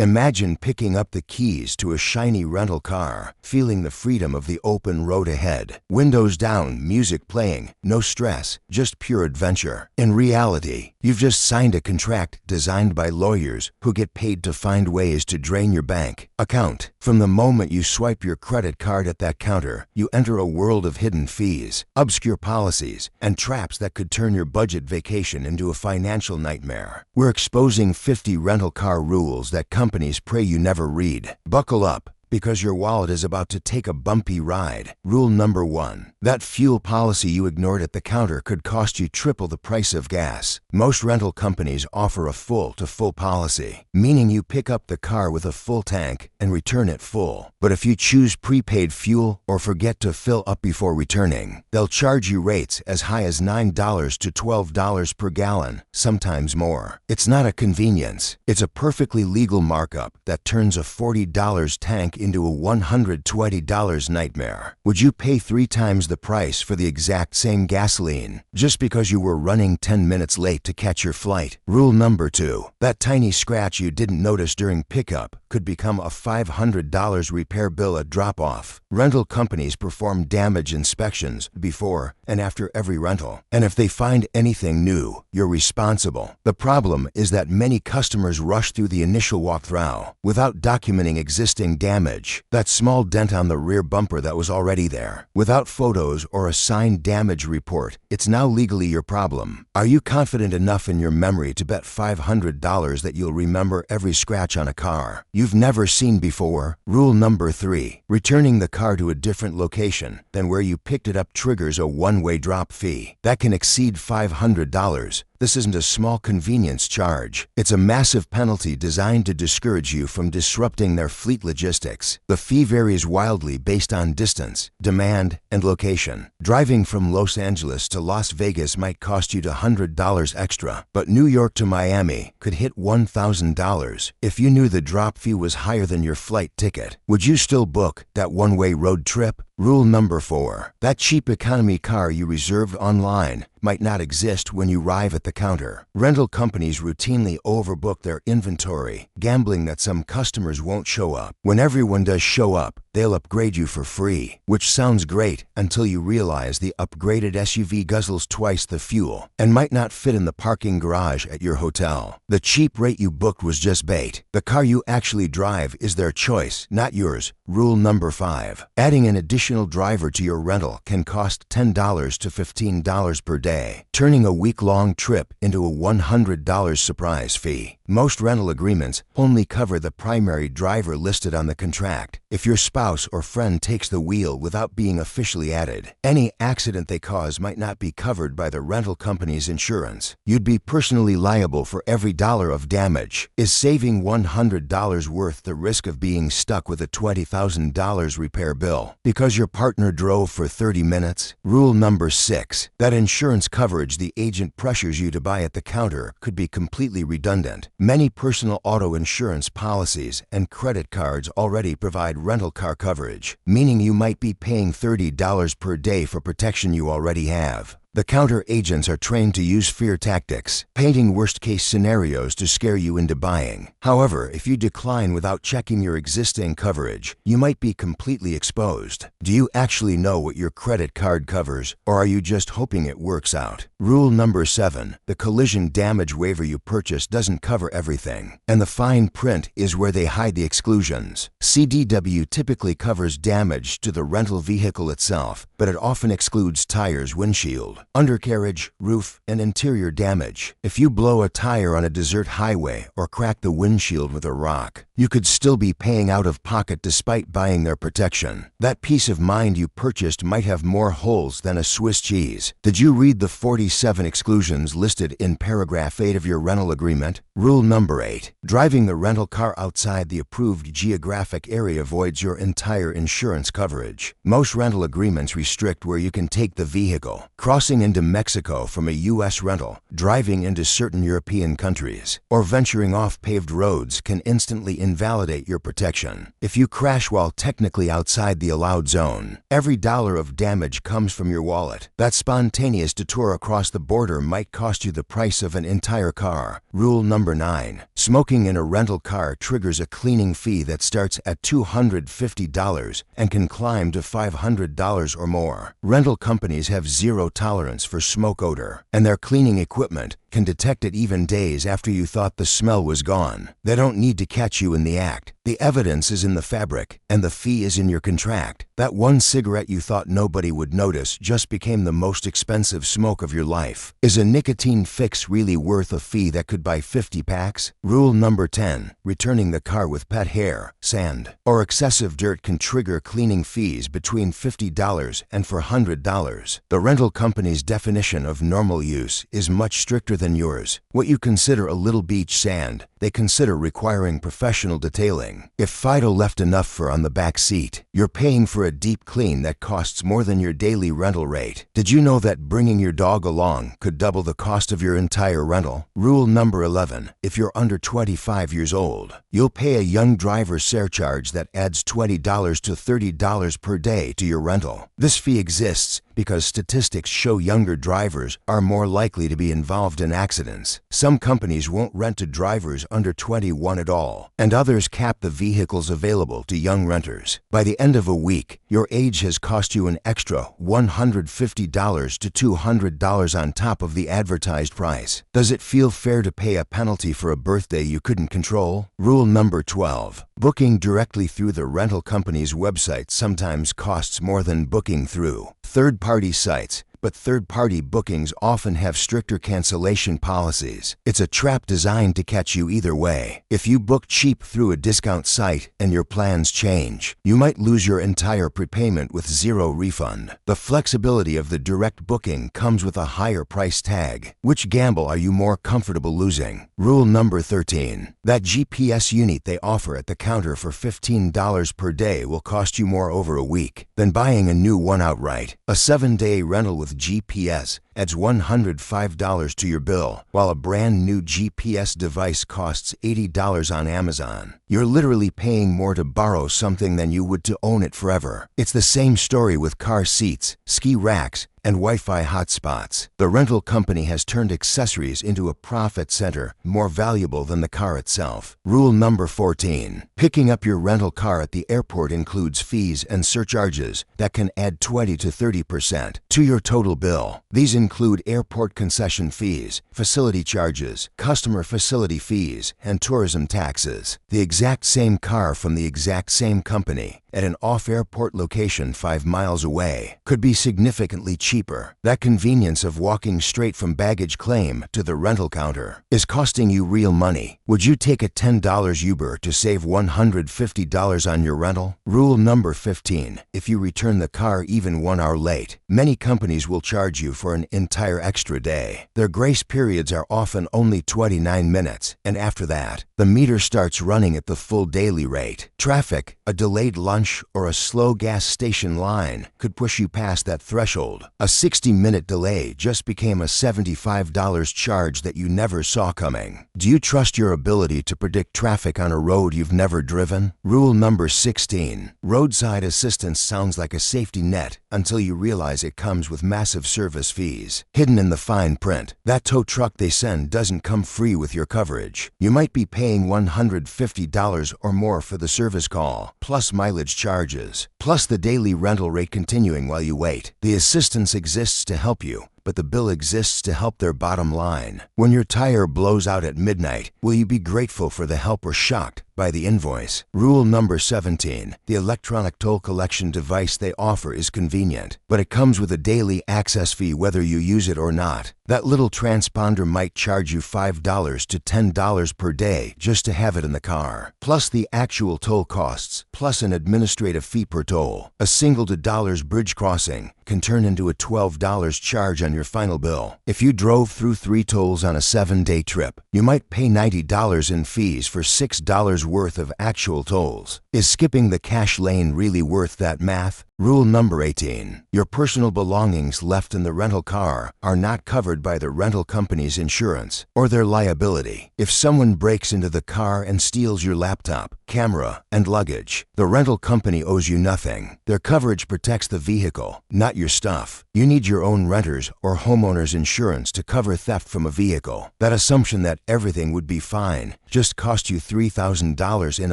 Imagine picking up the keys to a shiny rental car, feeling the freedom of the open road ahead. Windows down, music playing, no stress, just pure adventure. In reality, you've just signed a contract designed by lawyers who get paid to find ways to drain your bank account. From the moment you swipe your credit card at that counter, you enter a world of hidden fees, obscure policies, and traps that could turn your budget vacation into a financial nightmare. We're exposing 50 rental car rules that companies pray you never read. Buckle up, because your wallet is about to take a bumpy ride. Rule number 1. That fuel policy you ignored at the counter could cost you triple the price of gas. Most rental companies offer a full-to-full policy, meaning you pick up the car with a full tank and return it full. But if you choose prepaid fuel or forget to fill up before returning, they'll charge you rates as high as $9 to $12 per gallon, sometimes more. It's not a convenience. It's a perfectly legal markup that turns a $40 tank into a $120 nightmare. Would you pay 3 times the price for the exact same gasoline just because you were running 10 minutes late to catch your flight? Rule number 2. That tiny scratch you didn't notice during pickup could become a $500 repair bill at drop-off. Rental companies perform damage inspections before and after every rental. And if they find anything new, you're responsible. The problem is that many customers rush through the initial walkthrough without documenting existing damage. That small dent on the rear bumper that was already there. Without photos or a signed damage report, it's now legally your problem. Are you confident enough in your memory to bet $500 that you'll remember every scratch on a car you've never seen before? Rule number 3. Returning the car to a different location than where you picked it up triggers a one-way drop fee that can exceed $500. This isn't a small convenience charge. It's a massive penalty designed to discourage you from disrupting their fleet logistics. The fee varies wildly based on distance, demand, and location. Driving from Los Angeles to Las Vegas might cost you $100 extra, but New York to Miami could hit $1,000 if you knew the drop fee was higher than your flight ticket. Would you still book that one-way road trip? Rule number 4. That cheap economy car you reserved online might not exist when you arrive at the counter. Rental companies routinely overbook their inventory, gambling that some customers won't show up. When everyone does show up, they'll upgrade you for free, which sounds great until you realize the upgraded SUV guzzles twice the fuel and might not fit in the parking garage at your hotel. The cheap rate you booked was just bait. The car you actually drive is their choice, not yours. Rule number 5. Adding an additional driver to your rental can cost $10 to $15 per day, turning a week-long trip into a $100 surprise fee. Most rental agreements only cover the primary driver listed on the contract. If your spouse or friend takes the wheel without being officially added, any accident they cause might not be covered by the rental company's insurance. You'd be personally liable for every dollar of damage. Is saving $100 worth the risk of being stuck with a $20,000 repair bill because your partner drove for 30 minutes? Rule number 6. That insurance coverage the agent pressures you to buy at the counter could be completely redundant. Many personal auto insurance policies and credit cards already provide rental car coverage, meaning you might be paying $30 per day for protection you already have. The counter agents are trained to use fear tactics, painting worst-case scenarios to scare you into buying. However, if you decline without checking your existing coverage, you might be completely exposed. Do you actually know what your credit card covers, or are you just hoping it works out? Rule number 7. The collision damage waiver you purchased doesn't cover everything, and the fine print is where they hide the exclusions. CDW typically covers damage to the rental vehicle itself, but it often excludes tires, windshield, undercarriage, roof, and interior damage. If you blow a tire on a desert highway or crack the windshield with a rock, you could still be paying out of pocket despite buying their protection. That peace of mind you purchased might have more holes than a Swiss cheese. Did you read the 47 exclusions listed in paragraph 8 of your rental agreement? Rule number 8. Driving the rental car outside the approved geographic area voids your entire insurance coverage. Most rental agreements restrict where you can take the vehicle. Crossing crossing into Mexico from a U.S. rental, driving into certain European countries, or venturing off paved roads can instantly invalidate your protection. If you crash while technically outside the allowed zone, every dollar of damage comes from your wallet. That spontaneous detour across the border might cost you the price of an entire car. Rule number 9. Smoking in a rental car triggers a cleaning fee that starts at $250 and can climb to $500 or more. Rental companies have zero tolerance for smoke odor, and their cleaning equipment can detect it even days after you thought the smell was gone. They don't need to catch you in the act. The evidence is in the fabric, and the fee is in your contract. That one cigarette you thought nobody would notice just became the most expensive smoke of your life. Is a nicotine fix really worth a fee that could buy 50 packs? Rule number 10. Returning the car with pet hair, sand, or excessive dirt can trigger cleaning fees between $50 and $400. The rental company's definition of normal use is much stricter than yours. What you consider a little beach sand, they consider requiring professional detailing. If Fido left enough fur on the back seat, you're paying for a deep clean that costs more than your daily rental rate. Did you know that bringing your dog along could double the cost of your entire rental? Rule number 11. If you're under 25 years old, you'll pay a young driver surcharge that adds $20 to $30 per day to your rental. This fee exists because statistics show younger drivers are more likely to be involved in accidents. Some companies won't rent to drivers under 21 at all, and others cap the vehicles available to young renters. By the end of a week, your age has cost you an extra $150 to $200 on top of the advertised price. Does it feel fair to pay a penalty for a birthday you couldn't control? Rule number 12. Booking directly through the rental company's website sometimes costs more than booking through third-party sites, but third-party bookings often have stricter cancellation policies. It's a trap designed to catch you either way. If you book cheap through a discount site and your plans change, you might lose your entire prepayment with zero refund. The flexibility of the direct booking comes with a higher price tag. Which gamble are you more comfortable losing? Rule number 13. That GPS unit they offer at the counter for $15 per day will cost you more over a week than buying a new one outright. A 7-day rental with GPS adds $105 to your bill, while a brand new GPS device costs $80 on Amazon. You're literally paying more to borrow something than you would to own it forever. It's the same story with car seats, ski racks, and Wi-Fi hotspots. The rental company has turned accessories into a profit center more valuable than the car itself. Rule number 14. Picking up your rental car at the airport includes fees and surcharges that can add 20 to 30% to your total bill. These include airport concession fees, facility charges, customer facility fees, and tourism taxes. The exact same car from the exact same company at an off-airport location 5 miles away could be significantly cheaper. That convenience of walking straight from baggage claim to the rental counter is costing you real money. Would you take a $10 Uber to save $150 on your rental? Rule number 15. If you return the car even 1 hour late, many companies will charge you for an entire extra day. Their grace periods are often only 29 minutes, and after that, the meter starts running at the full daily rate. Traffic, a delayed lunch, or a slow gas station line could push you past that threshold. A 60-minute delay just became a $75 charge that you never saw coming. Do you trust your ability to predict traffic on a road you've never driven? Rule number 16. Roadside assistance sounds like a safety net until you realize it comes with massive service fees hidden in the fine print. That tow truck they send doesn't come free with your coverage. You might be paying $150 or more for the service call, plus mileage charges, plus the daily rental rate continuing while you wait. The assistance exists to help you, but the bill exists to help their bottom line. When your tire blows out at midnight, will you be grateful for the help or shocked by the invoice? Rule number 17. The electronic toll collection device they offer is convenient, but it comes with a daily access fee whether you use it or not. That little transponder might charge you $5 to $10 per day just to have it in the car, plus the actual toll costs, plus an administrative fee per toll. A single $2 bridge crossing can turn into a $12 charge on your final bill. If you drove through 3 tolls on a 7-day trip, you might pay $90 in fees for $6 worth of actual tolls. Is skipping the cash lane really worth that math? Rule number 18. Your personal belongings left in the rental car are not covered by the rental company's insurance or their liability. If someone breaks into the car and steals your laptop, camera, and luggage, the rental company owes you nothing. Their coverage protects the vehicle, not your stuff. You need your own renter's or homeowner's insurance to cover theft from a vehicle. That assumption that everything would be fine just cost you $3,000 in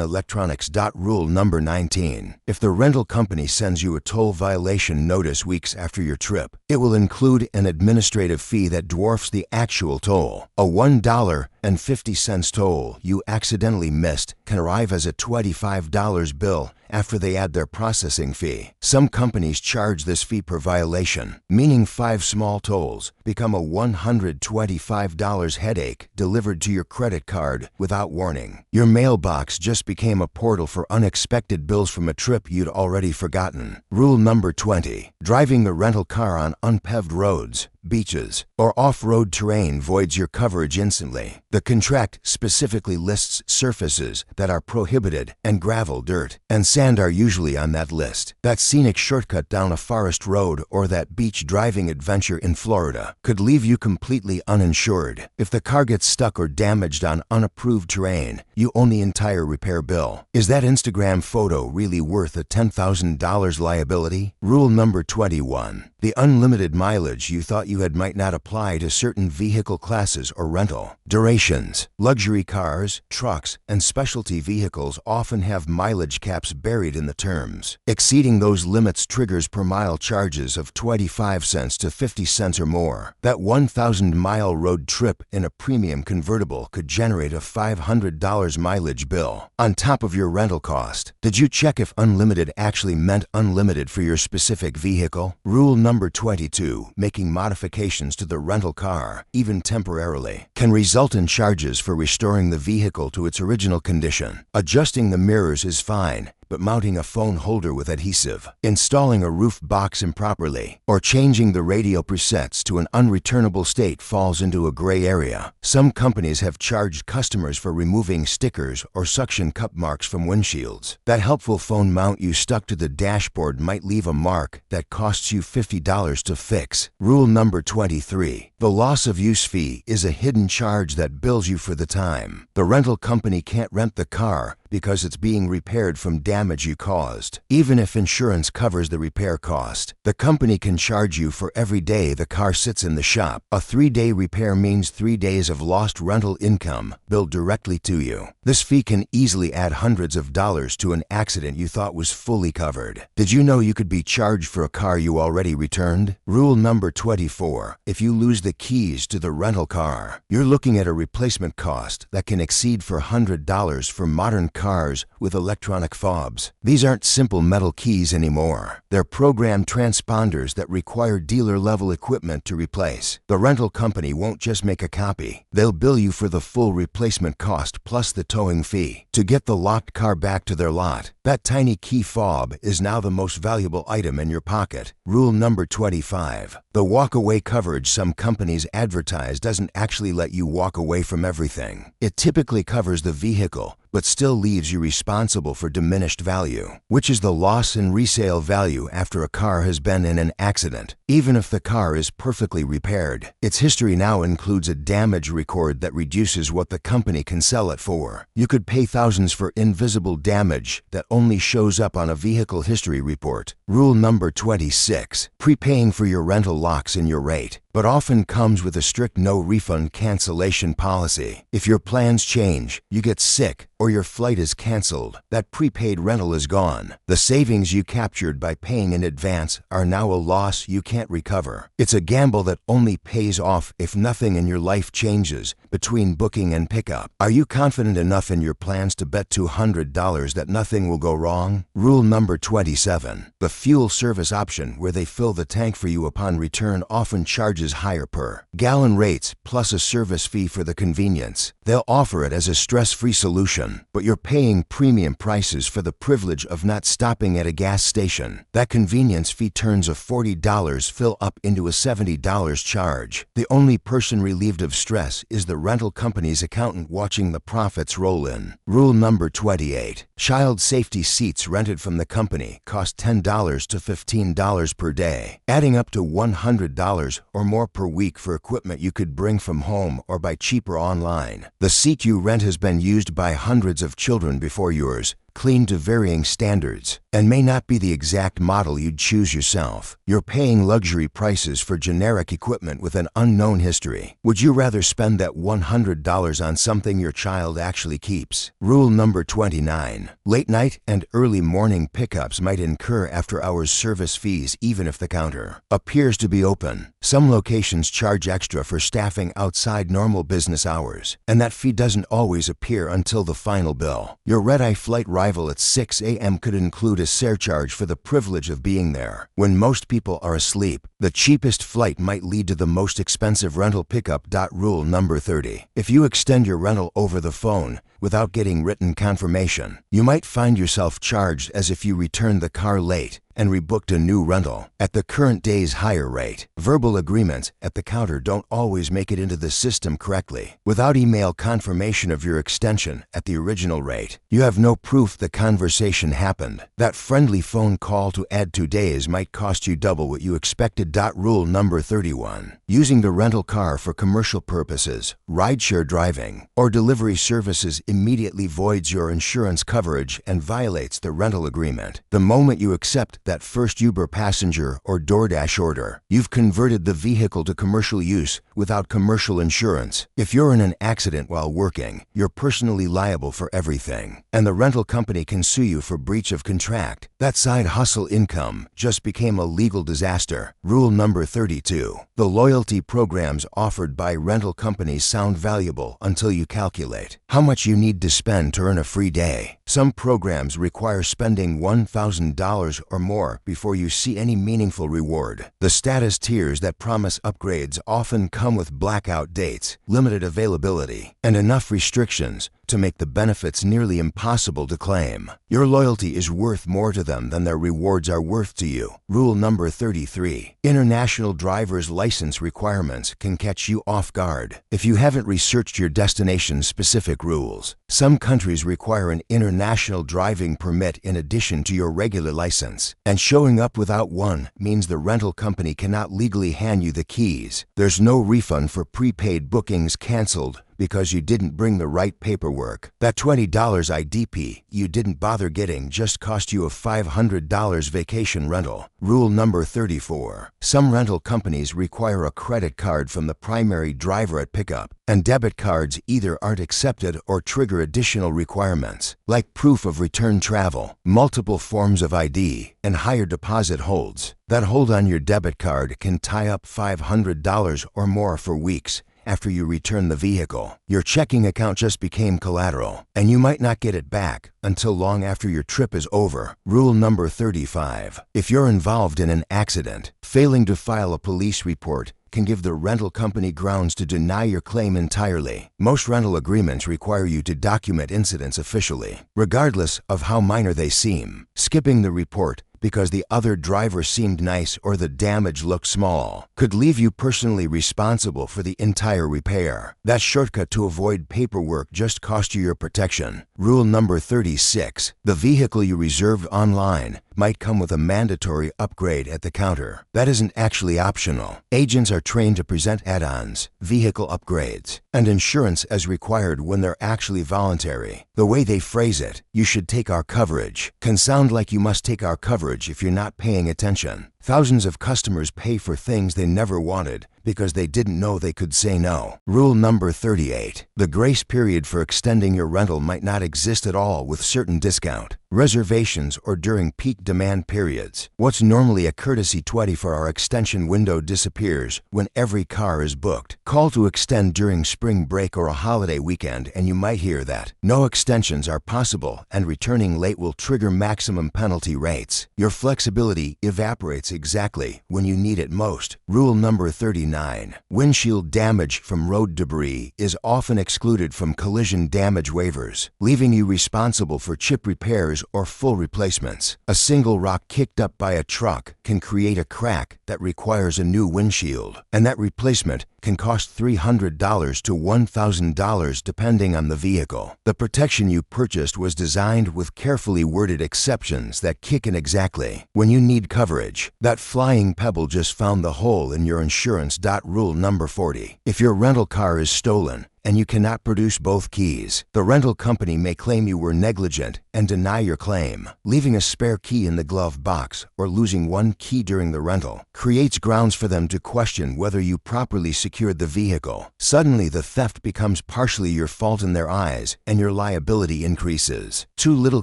electronics. Rule number 19. If the rental company sends you a toll violation notice weeks after your trip, it will include an administrative fee that dwarfs the actual toll. A $1.50 toll you accidentally missed can arrive as a $25 bill after they add their processing fee. Some companies charge this fee per violation, meaning 5 small tolls become a $125 headache delivered to your credit card without warning. Your mailbox just became a portal for unexpected bills from a trip you'd already forgotten. Rule number 20. Driving the rental car on unpaved roads, beaches, or off-road terrain voids your coverage instantly. The contract specifically lists surfaces that are prohibited, and gravel, dirt, and sand are usually on that list. That scenic shortcut down a forest road or that beach driving adventure in Florida could leave you completely uninsured. If the car gets stuck or damaged on unapproved terrain, you own the entire repair bill. Is that Instagram photo really worth a $10,000 liability? Rule number 21. The unlimited mileage you thought you had might not apply to certain vehicle classes or rental durations. Luxury cars, trucks, and specialty vehicles often have mileage caps buried in the terms. Exceeding those limits triggers per mile charges of 25 cents to 50 cents or more. That 1,000-mile road trip in a premium convertible could generate a $500 mileage bill on top of your rental cost. Did you check if unlimited actually meant unlimited for your specific vehicle? Rule number 22. Making modifications to the rental car, even temporarily, can result in charges for restoring the vehicle to its original condition. Adjusting the mirrors is fine, but mounting a phone holder with adhesive, installing a roof box improperly, or changing the radio presets to an unreturnable state falls into a gray area. Some companies have charged customers for removing stickers or suction cup marks from windshields. That helpful phone mount you stuck to the dashboard might leave a mark that costs you $50 to fix. Rule number 23. The loss of use fee is a hidden charge that bills you for the time. The rental company can't rent the car because it's being repaired from damage you caused. Even if insurance covers the repair cost, the company can charge you for every day the car sits in the shop. A 3-day repair means 3 days of lost rental income billed directly to you. This fee can easily add hundreds of dollars to an accident you thought was fully covered. Did you know you could be charged for a car you already returned? Rule number 24. If you lose the keys to the rental car, you're looking at a replacement cost that can exceed $400 for modern cars with electronic fobs. These aren't simple metal keys anymore. They're programmed transponders that require dealer-level equipment to replace. The rental company won't just make a copy. They'll bill you for the full replacement cost plus the towing fee to get the locked car back to their lot. That tiny key fob is now the most valuable item in your pocket. Rule number 25. The walk-away coverage some companies advertise doesn't actually let you walk away from everything. It typically covers the vehicle, but still leaves you responsible for diminished value, which is the loss in resale value after a car has been in an accident. Even if the car is perfectly repaired, its history now includes a damage record that reduces what the company can sell it for. You could pay thousands for invisible damage that only shows up on a vehicle history report. Rule number 26. Prepaying for your rental locks in your rate, but often comes with a strict no-refund cancellation policy. If your plans change, you get sick, or your flight is canceled, that prepaid rental is gone. The savings you captured by paying in advance are now a loss you can't recover. It's a gamble that only pays off if nothing in your life changes between booking and pickup. Are you confident enough in your plans to bet $200 that nothing will go wrong? Rule number 27. The fuel service option where they fill the tank for you upon return often charges higher per gallon rates plus a service fee for the convenience. They'll offer it as a stress-free solution. often, but you're paying premium prices for the privilege of not stopping at a gas station. That convenience fee turns a $40 fill up into a $70 charge. The only person relieved of stress is the rental company's accountant watching the profits roll in. Rule number 28. Child safety seats rented from the company cost $10 to $15 per day, adding up to $100 or more per week for equipment you could bring from home or buy cheaper online. The seat you rent has been used by hundreds of children before yours, cleaned to varying standards, and may not be the exact model you'd choose yourself. You're paying luxury prices for generic equipment with an unknown history. Would you rather spend that $100 on something your child actually keeps? Rule number 29. Late night and early morning pickups might incur after-hours service fees even if the counter appears to be open. Some locations charge extra for staffing outside normal business hours, and that fee doesn't always appear until the final bill. Your red-eye flight arrival at 6 a.m. could include a surcharge for the privilege of being there. When most people are asleep, the cheapest flight might lead to the most expensive rental pickup. Rule number 30. If you extend your rental over the phone without getting written confirmation, you might find yourself charged as if you returned the car late and rebooked a new rental at the current day's higher rate. Verbal agreements at the counter don't always make it into the system correctly. Without email confirmation of your extension at the original rate, you have no proof the conversation happened. That friendly phone call to add 2 days might cost you double what you expected. Rule number 31. Using the rental car for commercial purposes, rideshare driving, or delivery services immediately voids your insurance coverage and violates the rental agreement. The moment you accept that first Uber passenger or DoorDash order, you've converted the vehicle to commercial use without commercial insurance. If you're in an accident while working, you're personally liable for everything, and the rental company can sue you for breach of contract. That side hustle income just became a legal disaster. Rule number 32. The loyalty programs offered by rental companies sound valuable until you calculate how much you need to spend to earn a free day. Some programs require spending $1,000 or more before you see any meaningful reward. The status tiers that promise upgrades often come with blackout dates, limited availability, and enough restrictions to make the benefits nearly impossible to claim. Your loyalty is worth more to them than their rewards are worth to you. Rule number 33. International driver's license requirements can catch you off guard if you haven't researched your destination's specific rules. Some countries require an international driving permit in addition to your regular license, and showing up without one means the rental company cannot legally hand you the keys. There's no refund for prepaid bookings canceled because you didn't bring the right paperwork. That $20 IDP you didn't bother getting just cost you a $500 vacation rental. Rule number 34. Some rental companies require a credit card from the primary driver at pickup, and debit cards either aren't accepted or trigger additional requirements, like proof of return travel, multiple forms of ID, and higher deposit holds. That hold on your debit card can tie up $500 or more for weeks after you return the vehicle. Your checking account just became collateral, and you might not get it back until long after your trip is over. Rule number 35. If you're involved in an accident, failing to file a police report can give the rental company grounds to deny your claim entirely. Most rental agreements require you to document incidents officially, regardless of how minor they seem. Skipping the report because the other driver seemed nice or the damage looked small could leave you personally responsible for the entire repair. That shortcut to avoid paperwork just cost you your protection. Rule number 36. The vehicle you reserved online might come with a mandatory upgrade at the counter. That isn't actually optional. Agents are trained to present add-ons, vehicle upgrades, and insurance as required when they're actually voluntary. The way they phrase it, "you should take our coverage," can sound like you must take our coverage if you're not paying attention. Thousands of customers pay for things they never wanted because they didn't know they could say no. Rule number 38. The grace period for extending your rental might not exist at all with certain discount, reservations, or during peak demand periods. What's normally a courtesy 24-hour extension window disappears when every car is booked. Call to extend during spring break or a holiday weekend and you might hear that no extensions are possible and returning late will trigger maximum penalty rates. Your flexibility evaporates lights exactly when you need it most. Rule number 39. Windshield damage from road debris is often excluded from collision damage waivers, leaving you responsible for chip repairs or full replacements. A single rock kicked up by a truck can create a crack that requires a new windshield, and that replacement can cost $300 to $1,000 depending on the vehicle. The protection you purchased was designed with carefully worded exceptions that kick in exactly when you need coverage. That flying pebble just found the hole in your insurance. Rule number 40. If your rental car is stolen and you cannot produce both keys, the rental company may claim you were negligent and deny your claim. Leaving a spare key in the glove box or losing one key during the rental creates grounds for them to question whether you properly secured the vehicle. Suddenly, the theft becomes partially your fault in their eyes, and your liability increases. Two little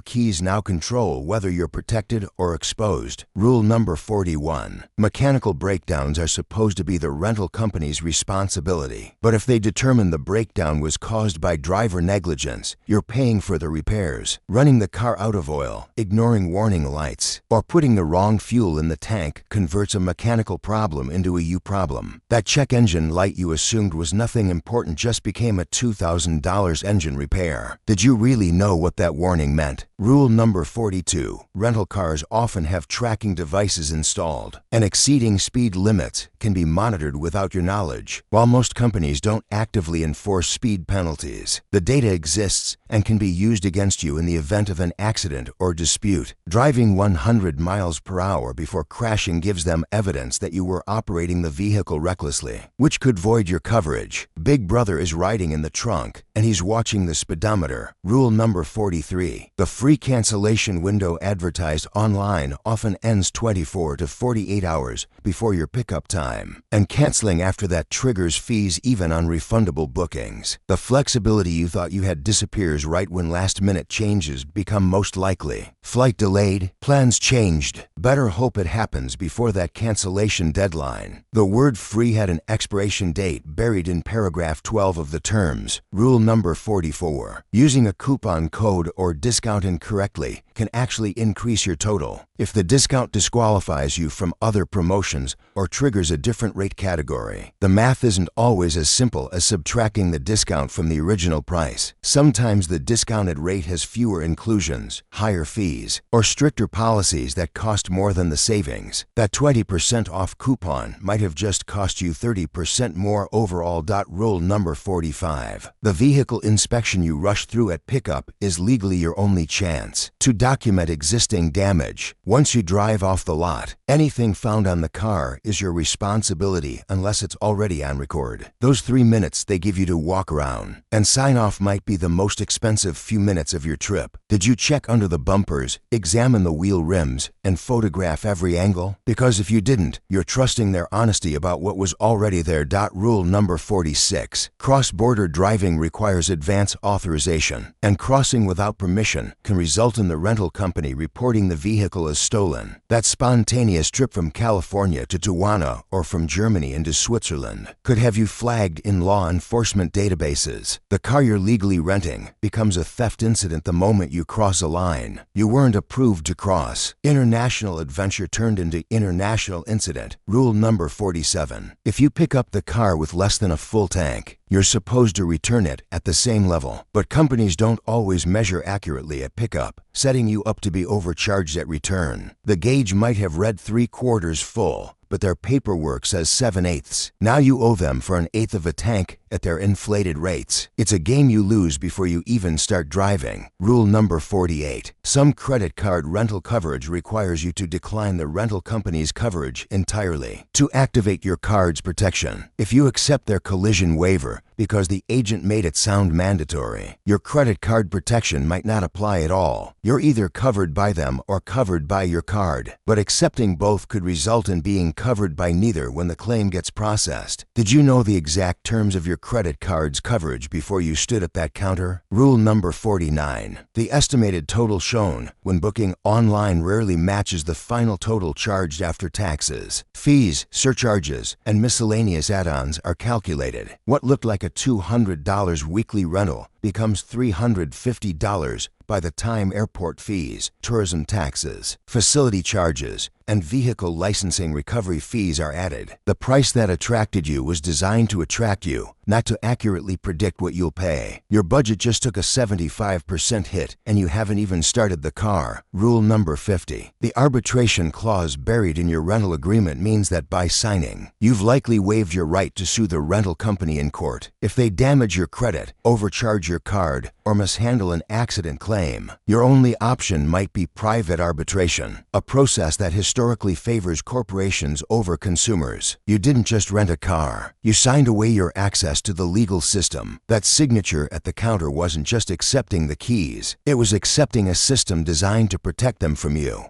keys now control whether you're protected or exposed. Rule number 41. Mechanical breakdowns are supposed to be the rental company's responsibility, but if they determine the breakdown was caused by driver negligence, you're paying for the repairs. Running the car out of oil, ignoring warning lights, or putting the wrong fuel in the tank converts a mechanical problem into a you problem. That check engine light you assumed was nothing important just became a $2,000 engine repair. Did you really know what that warning meant? Rule number 42. Rental cars often have tracking devices installed, and exceeding speed limits can be monitored without your knowledge. While most companies don't actively enforce speed penalties, the data exists and can be used against you in the event of an accident or dispute. Driving 100 miles per hour before crashing gives them evidence that you were operating the vehicle recklessly, which could void your coverage. Big Brother is riding in the trunk, and he's watching the speedometer. Rule number 43. The free cancellation window advertised online often ends 24 to 48 hours before your pickup time, and canceling after that triggers fees even on refundable bookings. The flexibility you thought you had disappears right when last-minute changes become most likely. Flight delayed, plans changed. Better hope it happens before that cancellation deadline. The word free had an expiration date buried in paragraph 12 of the terms. Rule number 44. Using a coupon code or discount incorrectly can actually increase your total. If the discount disqualifies you from other promotions or triggers a different rate category, the math isn't always as simple as subtracting the discount from the original price. Sometimes the discounted rate has fewer inclusions, higher fees, or stricter policies that cost more than the savings. That 20% off coupon might have just cost you 30% more overall. Rule number 45. The vehicle inspection you rush through at pickup is legally your only chance to document existing damage. Once you drive off the lot, anything found on the car is your responsibility unless it's already on record. Those 3 minutes they give you to walk around and sign off might be the most expensive few minutes of your trip. Did you check under the bumpers, examine the wheel rims, and photograph every angle? Because if you didn't, you're trusting their honesty about what was already there. Rule number 46. Cross-border driving requires advance authorization, and crossing without permission can result in the rental company reporting the vehicle as stolen. That spontaneous trip from California to Tijuana or from Germany into Switzerland could have you flagged in law enforcement databases. The car you're legally renting becomes a theft incident the moment you cross a line you weren't approved to cross. International adventure turned into international incident. Rule number 47. If you pick up the car with less than a full tank, you're supposed to return it at the same level. But companies don't always measure accurately at pickup, setting you up to be overcharged at return. The gauge might have read 3/4 full, but their paperwork says 7/8. Now you owe them for 1/8 of a tank at their inflated rates. It's a game you lose before you even start driving. Rule number 48. Some credit card rental coverage requires you to decline the rental company's coverage entirely to activate your card's protection. If you accept their collision waiver because the agent made it sound mandatory, your credit card protection might not apply at all. You're either covered by them or covered by your card, but accepting both could result in being covered by neither when the claim gets processed. Did you know the exact terms of your credit card's coverage before you stood at that counter? Rule number 49. The estimated total shown when booking online rarely matches the final total charged after taxes, fees, surcharges, and miscellaneous add-ons are calculated. What looked like a $200 weekly rental becomes $350 by the time airport fees, tourism taxes, facility charges, and vehicle licensing recovery fees are added. The price that attracted you was designed to attract you, not to accurately predict what you'll pay. Your budget just took a 75% hit, and you haven't even started the car. Rule number 50. The arbitration clause buried in your rental agreement means that by signing, you've likely waived your right to sue the rental company in court. If they damage your credit, overcharge your card, or mishandle an accident claim, your only option might be private arbitration, a process that historically favors corporations over consumers. You didn't just rent a car. You signed away your access to the legal system. That signature at the counter wasn't just accepting the keys. It was accepting a system designed to protect them from you.